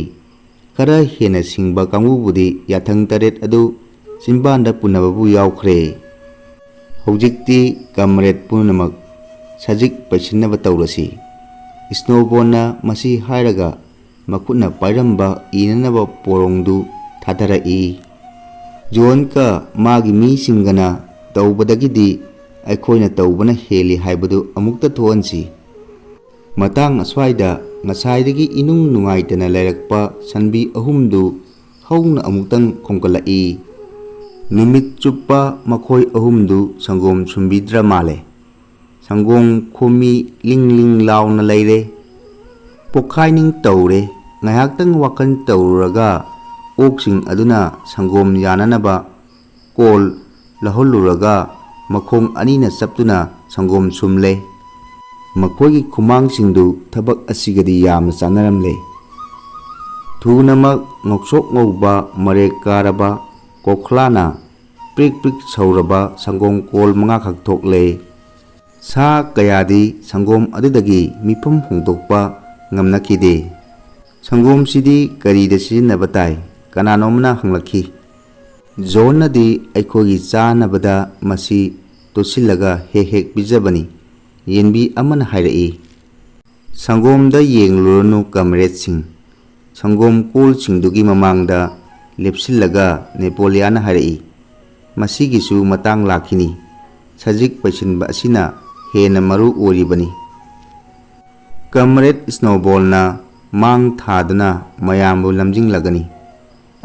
ꯈꯔ ꯍꯦꯟꯅ ꯁꯤꯡꯕ ꯀꯥꯡꯕꯨꯕꯨꯗꯤ ꯌꯥꯊꯪ 8 ꯑꯗꯨ ꯆꯤꯟꯕꯥꯟꯗ ꯄꯨꯅꯕꯕꯨ ꯌꯥꯎꯈ꯭ꯔꯦ꯫ ꯍꯧꯖꯤꯛꯇꯤ ꯀꯝꯔꯦꯗ ꯄꯨꯝꯅꯃꯛ ꯁꯖꯤꯛ ꯄꯩꯁꯤꯟꯅꯕ ꯇꯧꯔꯁꯤ꯫ ꯁ꯭ꯅꯣꯕꯣꯜꯅ ꯃꯁꯤ ꯍꯥꯏꯔꯒ ꯃꯈꯨꯠꯅ ꯄꯥꯏꯔꯝꯕ ꯏꯅꯅꯕ ꯄꯣꯔꯣꯡꯗꯨ ꯊꯥꯗꯔꯛꯏ꯫ ꯖꯣꯟꯒ ꯃꯥꯒꯤ ꯃꯤꯁꯤꯡꯒꯅ ꯇꯧꯕꯗꯒꯤꯗꯤ ꯑꯩꯈꯣꯏꯅ ꯇꯧꯕꯅ ꯍꯦꯜꯂꯤ ꯍꯥꯏꯕꯗꯨ ꯑꯃꯨꯛꯇ ꯊꯣꯛꯍꯟꯁꯤ꯫ ꯃꯇꯥꯡ ꯑꯁ꯭ꯋꯥꯏꯗ ꯉꯁꯥꯏꯗꯒꯤ ꯏꯅꯨꯡ ꯅꯨꯡꯉꯥꯏꯇꯅ ꯂꯩꯔꯛꯄ ꯁꯟꯕꯤ 3ꯗꯨ ꯍꯧꯅ ꯑꯃꯨꯛꯇꯪ ꯈꯣꯡꯀꯠꯂꯛꯏ꯫ ꯅꯨꯃꯤꯠ ꯆꯨꯞꯄ ꯃꯈꯣꯏ 3ꯗꯨ ꯁꯪꯒꯣꯝ ꯁꯨꯝꯕꯤꯗ꯭ꯔ ꯃꯥꯜꯂꯦ꯫ ꯁꯪꯒꯣꯝ ꯈꯣꯝꯃꯤ ꯂꯤꯡ ꯂꯤꯡ ꯂꯥꯎꯅ ꯂꯩꯔꯦ꯫ ꯄꯣꯈꯥꯏꯅꯤꯡ ꯇꯧꯔꯦ꯫ ꯉꯥꯏꯍꯥꯛꯇꯪ ꯋꯥꯈꯜ ꯇꯧꯔꯨꯔꯒ ꯑꯣꯛꯁꯤꯡ ꯑꯗꯨꯅ ꯁꯪꯒꯣꯝ ꯌꯥꯅꯅꯕ ꯀꯣꯜ ꯂꯧꯍꯜꯂꯨꯔꯒ ꯃꯈꯣꯡ 2ꯅ ꯆꯞꯇꯨꯅ ꯁꯪꯒꯣꯝ ꯁꯨꯝꯂꯦ꯫ ꯃꯈꯣꯏꯒꯤ ꯈꯨꯃꯥꯡꯁꯤꯡꯗꯨ ꯊꯕꯛ ꯑꯁꯤꯒꯗꯤ ꯌꯥꯝꯅ ꯆꯥꯟꯅꯔꯝꯂꯦ꯫ ꯊꯨꯅꯃꯛ ꯉꯧꯁꯣꯛ ꯉꯧꯕ ꯃꯔꯦꯛ ꯀꯥꯔꯕ ꯀꯣꯈ꯭ꯂꯥꯅ ꯄ꯭ꯔꯤꯛ ꯄ꯭ꯔꯤꯛ ꯁꯧꯔꯕ ꯁꯪꯒꯣꯝ ꯀꯣꯜ 5ꯈꯛ ꯊꯣꯛꯂꯦ꯫ ꯁꯥ ꯀꯌꯥꯗꯤ ꯁꯪꯒꯣꯝ ꯑꯗꯨꯗꯒꯤ ꯃꯤꯐꯝ ꯍꯣꯡꯗꯣꯛꯄ ꯉꯝꯅꯈꯤꯗꯦ꯫ ꯁꯪꯒꯣꯝꯁꯤꯗꯤ ꯀꯔꯤꯗ ꯁꯤꯖꯤꯟꯅꯕ ꯇꯥꯏ? ꯀꯅꯥꯅꯣꯝꯅ ꯍꯪꯂꯛꯈꯤ꯫ ꯖꯣꯟꯅꯗꯤ ꯑꯩꯈꯣꯏꯒꯤ ꯆꯥꯅꯕꯗ ꯃꯁꯤ ꯇꯣꯠꯁꯤꯜꯂꯒ ꯍꯦꯛ ꯍꯦꯛ ꯄꯤꯖꯕꯅꯤ꯫ ꯌꯦꯟꯕꯤ ꯑꯃꯅ ꯍꯥꯏꯔꯛꯏ꯫ ꯁꯪꯒꯣꯝꯗ ꯌꯦꯡꯂꯨꯔꯅꯨ ꯀꯝꯔꯦꯗꯁꯤꯡ꯫ ꯁꯪꯒꯣꯝ ꯀꯣꯜꯁꯤꯡꯗꯨꯒꯤ ꯃꯃꯥꯡꯗ ꯂꯦꯞꯁꯤꯜꯂꯒ ꯅꯦꯄꯣꯂꯤꯌꯟꯅ ꯍꯥꯏꯔꯛꯏ꯫ ꯃꯁꯤꯒꯤꯁꯨ ꯃꯇꯥꯡ ꯂꯥꯛꯈꯤꯅꯤ꯫ ꯁꯖꯤꯛ ꯄꯩꯁꯤꯟꯕ ꯑꯁꯤꯅ ꯍꯦꯟꯅ ꯃꯔꯨ ꯑꯣꯏꯔꯤꯕꯅꯤ꯫ ꯀꯝꯔꯦꯗ ꯁ꯭ꯅꯣꯕꯣꯜꯅ ꯃꯥꯡ ꯊꯥꯗꯨꯅ ꯃꯌꯥꯝꯕꯨ ꯂꯝꯖꯤꯡꯂꯒꯅꯤ꯫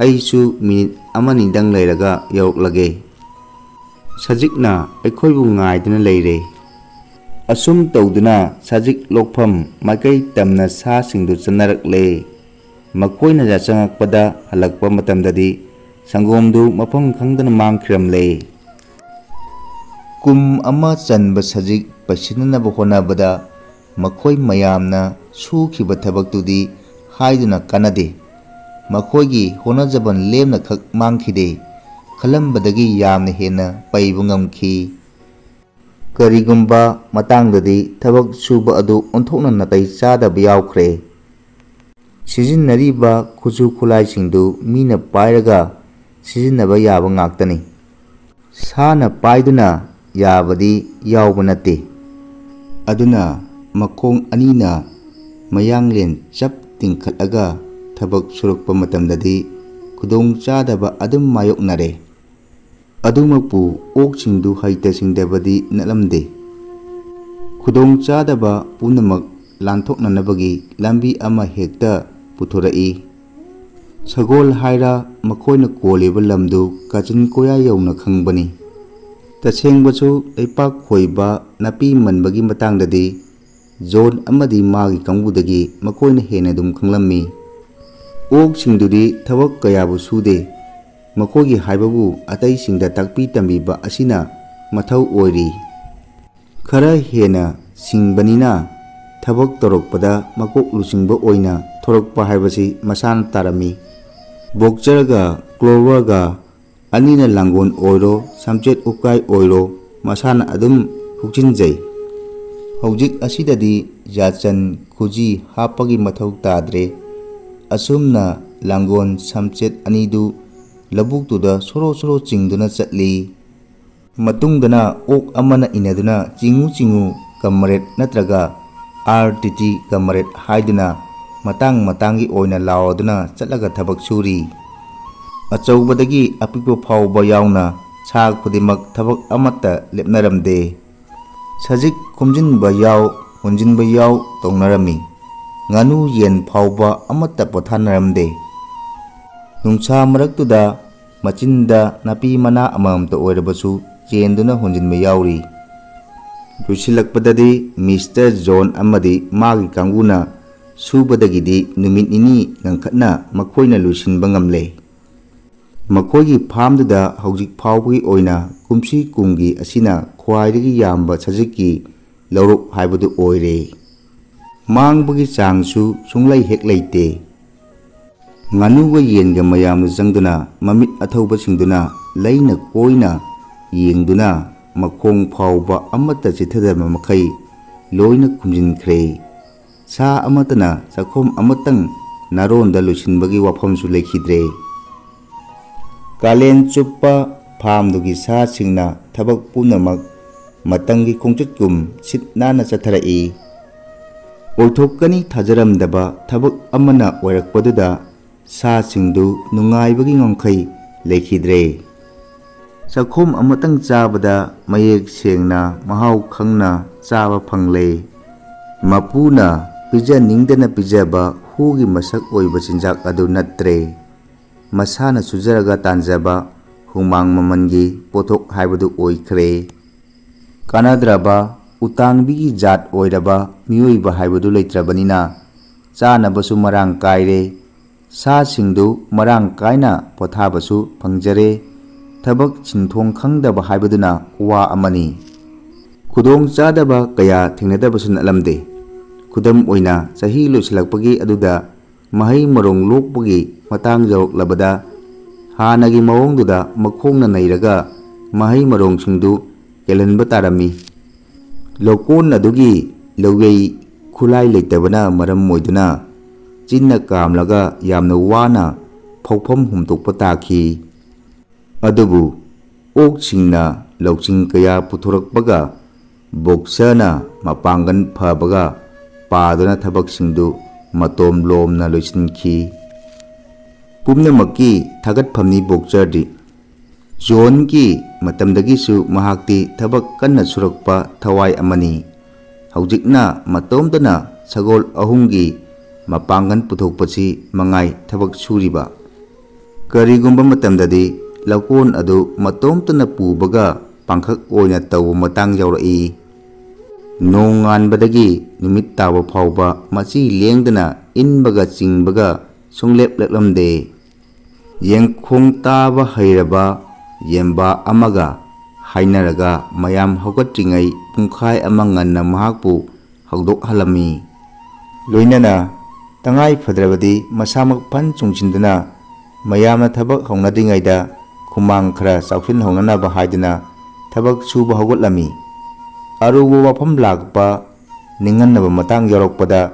ꯑꯩꯁꯨ ꯃꯤꯅꯤꯠ ꯑꯃꯅꯤꯗꯪ ꯂꯩꯔꯒ ꯌꯧꯔꯛꯂꯒꯦ꯫ ꯁꯖꯤꯛꯅ ꯑꯩꯈꯣꯏꯕꯨ ꯉꯥꯏꯗꯨꯅ ꯂꯩꯔꯦ꯫ ꯑꯁꯨꯝ ꯇꯧꯗꯨꯅ ꯁꯖꯤꯛ ꯂꯣꯛꯐꯝ ꯃꯥꯏꯀꯩ ꯇꯝꯅ ꯁꯥꯁꯤꯡꯗꯨ ꯆꯠꯅꯔꯛꯂꯦ꯫ ꯃꯈꯣꯏꯅ ꯌꯥꯆꯪꯉꯛꯄꯗ ꯍꯜꯂꯛꯄ ꯃꯇꯝꯗꯗꯤ ꯁꯪꯒꯣꯝꯗꯨ ꯃꯐꯝ ꯈꯪꯗꯅ ꯃꯥꯡꯈꯤꯔꯝꯂꯦ꯫ ꯀꯨꯝ ꯑꯃ ꯆꯟꯕ ꯁꯖꯤꯛ ꯄꯩꯁꯤꯟꯅꯅꯕ ꯍꯣꯠꯅꯕꯗ ꯃꯈꯣꯏ ꯃꯌꯥꯝꯅ ꯁꯨꯈꯤꯕ ꯊꯕꯛꯇꯨꯗꯤ ꯍꯥꯏꯗꯨꯅ ꯀꯥꯟꯅꯗꯦ꯫ ꯃꯈꯣꯏꯒꯤ ꯍꯣꯠꯅꯖꯃꯟ ꯂꯦꯝꯅ ꯈꯛ ꯃꯥꯡꯈꯤꯗꯦ, ꯈꯜꯂꯝꯕꯗꯒꯤ ꯌꯥꯝꯅ ꯍꯦꯟꯅ ꯄꯩꯕ ꯉꯝꯈꯤ꯫ ꯀꯔꯤꯒꯨꯝꯕ ꯃꯇꯥꯡꯗꯗꯤ ꯊꯕꯛ ꯁꯨꯕ ꯑꯗꯨ ꯑꯣꯟꯊꯣꯛꯅ ꯅꯥꯇꯩ ꯆꯥꯗꯕ ꯌꯥꯎꯈ꯭ꯔꯦ꯫ ꯁꯤꯖꯤꯟꯅꯔꯤꯕ ꯈꯨꯠꯁꯨ ꯈꯨꯠꯂꯥꯏꯁꯤꯡꯗꯨ ꯃꯤꯅ ꯄꯥꯏꯔꯒ ꯁꯤꯖꯤꯟꯅꯕ ꯌꯥꯕ ꯉꯥꯛꯇꯅꯤ꯫ ꯁꯥꯅ ꯄꯥꯏꯗꯨꯅ ꯌꯥꯕꯗꯤ ꯌꯥꯎꯕ ꯅꯠꯇꯦ꯫ ꯑꯗꯨꯅ ꯃꯈꯣꯡ ꯑꯅꯤꯅ ꯃꯌꯥꯡꯂꯦꯟ ꯆꯞ ꯇꯤꯡꯈꯠꯂꯒ ꯊꯕꯛ ꯁꯨꯔꯛꯄ ꯃꯇꯝꯗꯗꯤ ꯈꯨꯗꯣꯡꯆꯥꯗꯕ ꯑꯗꯨꯝ ꯃꯥꯌꯣꯛꯅꯔꯦ꯫ ꯑꯗꯨꯃꯛꯄꯨ ꯑꯣꯛꯁꯤꯡꯗꯨ ꯍꯩꯇ ꯁꯤꯡꯇꯕꯗꯤ ꯅꯠꯂꯝꯗꯦ꯫ ꯈꯨꯗꯣꯡꯆꯥꯗꯕ ꯄꯨꯝꯅꯃꯛ ꯂꯥꯟꯊꯣꯛꯅꯅꯕꯒꯤ ꯂꯝꯕꯤ ꯑꯃ ꯍꯦꯛꯇ ꯄꯨꯊꯣꯔꯛꯏ꯫ ꯁꯒꯣꯜ ꯍꯥꯏꯔ ꯃꯈꯣꯏꯅ ꯀꯣꯜꯂꯤꯕ ꯂꯝꯗꯨ ꯀꯥꯆꯤꯟ ꯀꯣꯏꯌꯥ ꯌꯧꯅ ꯈꯪꯕꯅꯤ꯫ ꯇꯁꯦꯡꯕꯁꯨ ꯂꯩꯄꯥꯛ ꯈꯣꯏꯕ ꯅꯥꯄꯤ ꯃꯟꯕꯒꯤ ꯃꯇꯥꯡꯗꯗꯤ ꯖꯣꯟ ꯑꯃꯗꯤ ꯃꯥꯒꯤ ꯀꯥꯡꯕꯨꯗꯒꯤ ꯃꯈꯣꯏꯅ ꯍꯦꯟꯅ ꯑꯗꯨꯝ ꯈꯪꯂꯝꯃꯤ꯫ ꯑꯣꯛꯁꯤꯡꯗꯨꯗꯤ ꯊꯕꯛ ꯀꯌꯥꯕꯨ ꯁꯨꯗꯦ꯫ ꯃꯈꯣꯏꯒꯤ ꯍꯥꯏꯕꯕꯨ ꯑꯇꯩꯁꯤꯡꯗ ꯇꯥꯛꯄꯤ ꯇꯝꯕꯤꯕ ꯑꯁꯤꯅ ꯃꯊꯧ ꯑꯣꯏꯔꯤ꯫ ꯈꯔ ꯍꯦꯟꯅ ꯁꯤꯡꯕꯅꯤꯅ ꯊꯕꯛ ꯇꯧꯔꯛꯄꯗ ꯃꯀꯣꯛ ꯂꯨꯆꯤꯡꯕ ꯑꯣꯏꯅ ꯊꯣꯔꯛꯄ ꯍꯥꯏꯕꯁꯤ ꯃꯁꯥꯅ ꯇꯥꯔꯝꯃꯤ꯫ ꯕꯣꯛꯆꯔꯒ ꯀ꯭ꯂꯣꯚꯔꯒ ꯑꯅꯤꯅ ꯂꯥꯡꯒꯣꯜ ꯑꯣꯏꯔꯣ ꯁꯝꯆꯦꯠ ꯎꯀꯥꯏ ꯑꯣꯏꯔꯣ ꯃꯁꯥꯅ ꯑꯗꯨꯝ ꯍꯨꯛꯆꯤꯟꯖꯩ꯫ ꯍꯧꯖꯤꯛ ꯑꯁꯤꯗꯗꯤ ꯌꯥꯆꯟ ꯈꯨꯖꯤ ꯍꯥꯞꯄꯒꯤ ꯃꯊꯧ ꯇꯥꯗ꯭ꯔꯦ꯫ ꯑꯁꯨꯝꯅ ꯂꯥꯡꯒꯣꯜ ꯁꯝꯆꯦꯠ ꯑꯅꯤꯗꯨ ꯂꯧꯕꯨꯛꯇꯨꯗ ꯁꯣꯔꯣ ꯁꯣꯔꯣ ꯆꯤꯡꯗꯨꯅ ꯆꯠꯂꯤ꯫ ꯃꯇꯨꯡꯗꯅ ꯑꯣꯛ ꯑꯃꯅ ꯏꯟꯅꯗꯨꯅ ꯆꯤꯡꯉꯨ ꯆꯤꯡꯉꯨ ꯀꯝꯔꯦꯗ ꯅꯠꯇ꯭ꯔꯒ RTT ꯀꯝꯔꯦꯗ ꯍꯥꯏꯗꯨꯅ ꯃꯇꯥꯡ ꯃꯇꯥꯡꯒꯤ ꯑꯣꯏꯅ ꯂꯥꯎꯔꯗꯨꯅ ꯆꯠꯂꯒ ꯊꯕꯛ ꯁꯨꯔꯤ꯫ ꯑꯆꯧꯕꯗꯒꯤ ꯑꯄꯤꯛꯄ ꯐꯥꯎꯕ ꯌꯥꯎꯅ ꯁꯥ ꯈꯨꯗꯤꯡꯃꯛ ꯊꯕꯛ ꯑꯃꯠꯇ ꯂꯦꯞꯅꯔꯝꯗꯦ꯫ ꯁꯖꯤꯛ ꯈꯣꯝꯖꯤꯟꯕ ꯌꯥꯎ ꯍꯣꯟꯖꯤꯟꯕ ꯌꯥꯎ ꯇꯧꯅꯔꯝꯃꯤ꯫ ꯉꯥꯅꯨ ꯌꯦꯟ ꯐꯥꯎꯕ ꯑꯃꯠꯇ ꯄꯣꯊꯥꯅꯔꯝꯗꯦ꯫ ꯅꯨꯡꯁꯥ ꯃꯔꯛꯇꯨꯗ ꯃꯆꯤꯟꯗ ꯅꯥꯄꯤ ꯃꯅꯥ ꯑꯃꯃꯝꯇ ꯑꯣꯏꯔꯕꯁꯨ ꯆꯦꯟꯗꯨꯅ ꯍꯣꯟꯖꯤꯟꯕ ꯌꯥꯎꯔꯤ꯫ ꯂꯣꯏꯁꯤꯜꯂꯛꯄꯗꯗꯤ ꯃꯤꯁꯇꯔ ꯖꯣꯟ ꯑꯃꯗꯤ ꯃꯥꯒꯤ ꯀꯥꯡꯕꯨꯅ ꯁꯨꯕꯗꯒꯤꯗꯤ ꯅꯨꯃꯤꯠ ꯅꯤꯅꯤ ꯉꯟꯈꯠꯅ ꯃꯈꯣꯏꯅ ꯂꯣꯏꯁꯤꯟꯕ ꯉꯝꯂꯦ꯫ ꯃꯈꯣꯏꯒꯤ ꯐꯥꯔꯝꯗꯨꯗ ꯍꯧꯖꯤꯛ ꯐꯥꯎꯕꯒꯤ ꯑꯣꯏꯅ ꯀꯨꯝꯁꯤ ꯀꯨꯝꯒꯤ ꯑꯁꯤꯅ ꯈ꯭ꯋꯥꯏꯗꯒꯤ ꯌꯥꯝꯕ ꯁꯖꯤꯛꯀꯤ ꯂꯧꯔꯣꯛ ꯍꯥꯏꯕꯗꯨ ꯑꯣꯏꯔꯦ꯫ ꯃꯥꯡꯕꯒꯤ ꯆꯥꯡꯁꯨ ꯁꯨꯡꯂꯩ ꯍꯦꯛ ꯂꯩꯇꯦ꯫ ꯉꯥꯅꯨꯒ ꯌꯦꯟꯒ ꯃꯌꯥꯝꯅ ꯆꯪꯗꯨꯅ ꯃꯃꯤꯠ ꯑꯊꯧꯕꯁꯤꯡꯗꯨꯅ ꯂꯩꯅ ꯀꯣꯏꯅ ꯌꯦꯡꯗꯨꯅ ꯃꯈꯣꯡ ꯐꯥꯎꯕ ꯑꯃꯠꯇ ꯆꯤꯠꯊꯗꯕ ꯃꯈꯩ ꯂꯣꯏꯅ ꯈꯨꯝꯖꯤꯟꯈ꯭ꯔꯦ꯫ ꯁꯥ ꯑꯃꯠꯇꯅ ꯆꯥꯛꯈꯣꯝ ꯑꯃꯇꯪ ꯅꯥꯔꯣꯟꯗ ꯂꯣꯏꯁꯤꯟꯕꯒꯤ ꯋꯥꯐꯝꯁꯨ ꯂꯩꯈꯤꯗ꯭ꯔꯦ꯫ ꯀꯥꯂꯦꯟ ꯆꯨꯞꯄ ꯐꯥꯔꯝꯗꯨꯒꯤ ꯁꯥꯁꯤꯡꯅ ꯊꯕꯛ ꯄꯨꯝꯅꯃꯛ ꯃꯇꯝꯒꯤ ꯈꯣꯡꯆꯠꯀꯨꯝ ꯁꯤꯠ ꯅꯥꯟꯅ ꯆꯠꯊꯔꯛꯏ꯫ ꯑꯣꯏꯊꯣꯛꯀꯅꯤ ꯊꯥꯖꯔꯝꯗꯕ ꯊꯕꯛ ꯑꯃꯅ ꯑꯣꯏꯔꯛꯄꯗꯨꯗ ꯁꯥꯁꯤꯡꯗꯨ ꯅꯨꯡꯉꯥꯏꯕꯒꯤ ꯉꯝꯈꯩ ꯂꯩꯈꯤꯗ꯭ꯔꯦ꯫ ꯆꯥꯛꯈꯣꯝ ꯑꯃꯇꯪ ꯆꯥꯕꯗ ꯃꯌꯦꯛ ꯁꯦꯡꯅ ꯃꯍꯥꯎ ꯈꯪꯅ ꯆꯥꯕ ꯐꯪꯂꯦ꯫ ꯃꯄꯨꯅ ꯄꯤꯖꯅꯤꯡꯗꯅ ꯄꯤꯖꯕ ꯍꯨꯒꯤ ꯃꯁꯛ ꯑꯣꯏꯕ ꯆꯤꯟꯖꯥꯛ ꯑꯗꯨ ꯅꯠꯇ꯭ꯔꯦ꯫ ꯃꯁꯥꯅ ꯁꯨꯖꯔꯒ ꯇꯥꯟꯖꯕ ꯍꯨꯃꯥꯡ ꯃꯃꯜꯒꯤ ꯄꯣꯠꯊꯣꯛ ꯍꯥꯏꯕꯗꯨ ꯑꯣꯏꯈ꯭ꯔꯦ꯫ ꯀꯥꯟꯅꯗ꯭ꯔꯕ ꯎꯇꯥꯡꯕꯤꯒꯤ ꯖꯥꯠ ꯑꯣꯏꯔꯕ ꯃꯤꯑꯣꯏꯕ ꯍꯥꯏꯕꯗꯨ ꯂꯩꯇ꯭ꯔꯕꯅꯤꯅ ꯆꯥꯅꯕꯁꯨ ꯃꯔꯥꯡ ꯀꯥꯏꯔꯦ꯫ ꯁꯥꯁꯤꯡꯗꯨ ꯃꯔꯥꯡ ꯀꯥꯏꯅ ꯄꯣꯊꯥꯕꯁꯨ ꯐꯪꯖꯔꯦ꯫ ꯊꯕꯛ ꯁꯤꯟꯊꯣꯡ ꯈꯪꯗꯕ ꯍꯥꯏꯕꯗꯨꯅ ꯋꯥ ꯑꯃꯅꯤ꯫ ꯈꯨꯗꯣꯡꯆꯥꯗꯕ ꯀꯌꯥ ꯊꯦꯡꯅꯗꯕꯁꯨ ꯅꯠꯂꯝꯗꯦ꯫ ꯈꯨꯗꯝ ꯑꯣꯏꯅ ꯆꯍꯤ ꯂꯣꯏꯁꯤꯜꯂꯛꯄꯒꯤ ꯑꯗꯨꯗ ꯃꯍꯩ ꯃꯔꯣꯡ ꯂꯣꯛꯄꯒꯤ ꯃꯇꯥꯡ ꯌꯧꯔꯛꯂꯕꯗ ꯍꯥꯟꯅꯒꯤ ꯃꯑꯣꯡꯗꯨꯗ ꯃꯈꯣꯡꯅ ꯅꯩꯔꯒ ꯃꯍꯩ ꯃꯔꯣꯡꯁꯤꯡꯗꯨ ꯀꯦꯜꯍꯟꯕ ꯇꯥꯔꯝꯃꯤ꯫ ꯂꯧꯀꯣꯟ ꯑꯗꯨꯒꯤ ꯂꯧꯌꯩ ꯈꯨꯠꯂꯥꯏ ꯂꯩꯇꯕꯅ ꯃꯔꯝ ꯑꯣꯏꯗꯨꯅ ꯆꯤꯟꯅ ꯀꯥꯝꯂꯒ ꯌꯥꯝꯅ ꯋꯥꯅ ꯐꯧꯐꯝ ꯍꯨꯝꯇꯣꯛꯄ ꯇꯥꯈꯤ꯫ ꯑꯗꯨꯕꯨ ꯑꯣꯛꯁꯤꯡꯅ ꯂꯧꯁꯤꯡ ꯀꯌꯥ ꯄꯨꯊꯣꯔꯛꯄꯒ ꯕꯣꯛꯁꯔꯅ ꯃꯄꯥꯡꯒꯜ ꯐꯕꯒ ꯄꯥꯗꯨꯅ ꯊꯕꯛꯁꯤꯡꯗꯨ ꯃꯇꯣꯝ ꯂꯣꯝꯅ ꯂꯣꯏꯁꯤꯟꯈꯤ꯫ ꯄꯨꯝꯅꯃꯛꯀꯤ ꯊꯥꯒꯠꯐꯝꯅꯤ ꯕꯣꯛꯆꯔꯗꯤ꯫ ꯖꯣꯟꯒꯤ ꯃꯇꯝꯗꯒꯤꯁꯨ ꯃꯍꯥꯛꯇꯤ ꯊꯕꯛ ꯀꯟꯅ ꯁꯨꯔꯛꯄ ꯊꯋꯥꯏ ꯑꯃꯅꯤ꯫ ꯍꯧꯖꯤꯛꯅ ꯃꯇꯣꯝꯇꯅ ꯁꯒꯣꯜ 3ꯒꯤ ꯃꯄꯥꯡꯒꯜ ꯄꯨꯊꯣꯛꯄꯁꯤ ꯃꯉꯥꯏ ꯊꯕꯛ ꯁꯨꯔꯤꯕ꯫ ꯀꯔꯤꯒꯨꯝꯕ ꯃꯇꯝꯗꯗꯤ ꯂꯧꯀꯣꯟ ꯑꯗꯨ ꯃꯇꯣꯝꯇꯅ ꯄꯨꯕꯒ ꯄꯥꯡꯈꯛ ꯑꯣꯏꯅ ꯇꯧꯕ ꯃꯇꯥꯡ ꯌꯥꯎꯔꯛꯏ꯫ ꯅꯣꯡ ꯉꯥꯟꯕꯗꯒꯤ ꯅꯨꯃꯤꯠ ꯇꯥꯕ ꯐꯥꯎꯕ ꯃꯆꯤ ꯂꯦꯡꯗꯅ ꯏꯟꯕꯒ ꯆꯤꯡꯕꯒ ꯁꯨꯡꯂꯦꯞ ꯂꯦꯞꯂꯝꯗꯦ꯫ ꯌꯦꯡꯈꯣꯡ ꯇꯥꯕ ꯍꯩꯔꯕ ꯌꯦꯟꯕꯥ ꯑꯃꯒ ꯍꯥꯏꯅꯔꯒ ꯃꯌꯥꯝ ꯍꯧꯒꯠꯇ꯭ꯔꯤꯉꯩ ꯄꯨꯡꯈꯥꯏ ꯑꯃ ꯉꯟꯅ ꯃꯍꯥꯛꯄꯨ ꯍꯧꯗꯣꯛꯍꯜꯂꯝꯃꯤ꯫ ꯂꯣꯏꯅꯅ ꯇꯉꯥꯏ ꯐꯗ꯭ꯔꯕꯗꯤ ꯃꯁꯥꯃꯛ ꯐꯟ ꯆꯣꯡꯁꯤꯟꯗꯨꯅ ꯃꯌꯥꯝꯅ ꯊꯕꯛ ꯍꯧꯅꯗ꯭ꯔꯤꯉꯩꯗ ꯈꯨꯃꯥꯡ ꯈꯔ ꯆꯥꯎꯁꯤꯟꯍꯧꯅꯅꯕ ꯍꯥꯏꯗꯨꯅ ꯊꯕꯛ ꯁꯨꯕ ꯍꯧꯒꯠꯂꯝꯃꯤ꯫ ꯑꯔꯨꯕ ꯋꯥꯐꯝ ꯂꯥꯛꯄ ꯅꯤꯡꯍꯟꯅꯕ ꯃꯇꯥꯡ ꯌꯥꯎꯔꯛꯄꯗ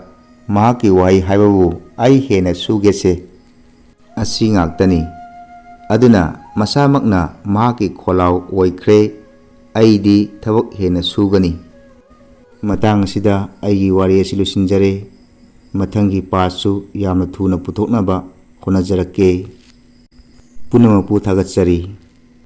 ꯃꯍꯥꯛꯀꯤ ꯋꯥꯍꯩ ꯍꯥꯏꯕꯕꯨ "ꯑꯩ ꯍꯦꯟꯅ ꯁꯨꯒꯦꯁꯦ" ꯑꯁꯤ ꯉꯥꯛꯇꯅꯤ꯫ ꯑꯗꯨꯅ ꯃꯁꯥꯃꯛꯅ ꯃꯍꯥꯛꯀꯤ ꯈꯣꯜꯂꯥꯎ ꯑꯣꯏꯈ꯭ꯔꯦ, "ꯑꯩꯗꯤ ꯊꯕꯛ ꯍꯦꯟꯅ ꯁꯨꯒꯅꯤ"꯫ ꯃꯇꯥꯡ ꯑꯁꯤꯗ ꯑꯩꯒꯤ ꯋꯥꯔꯤ ꯑꯁꯤ ꯂꯣꯏꯁꯤꯟꯖꯔꯦ꯫ ꯃꯊꯪꯒꯤ ꯄꯥꯔꯠꯁꯨ ꯌꯥꯝꯅ ꯊꯨꯅ ꯄꯨꯊꯣꯛꯅꯕ ꯍꯣꯠꯅꯖꯔꯛꯀꯦ꯫ ꯄꯨꯝꯅꯃꯛꯄꯨ ꯊꯥꯒꯠꯆꯔꯤ꯫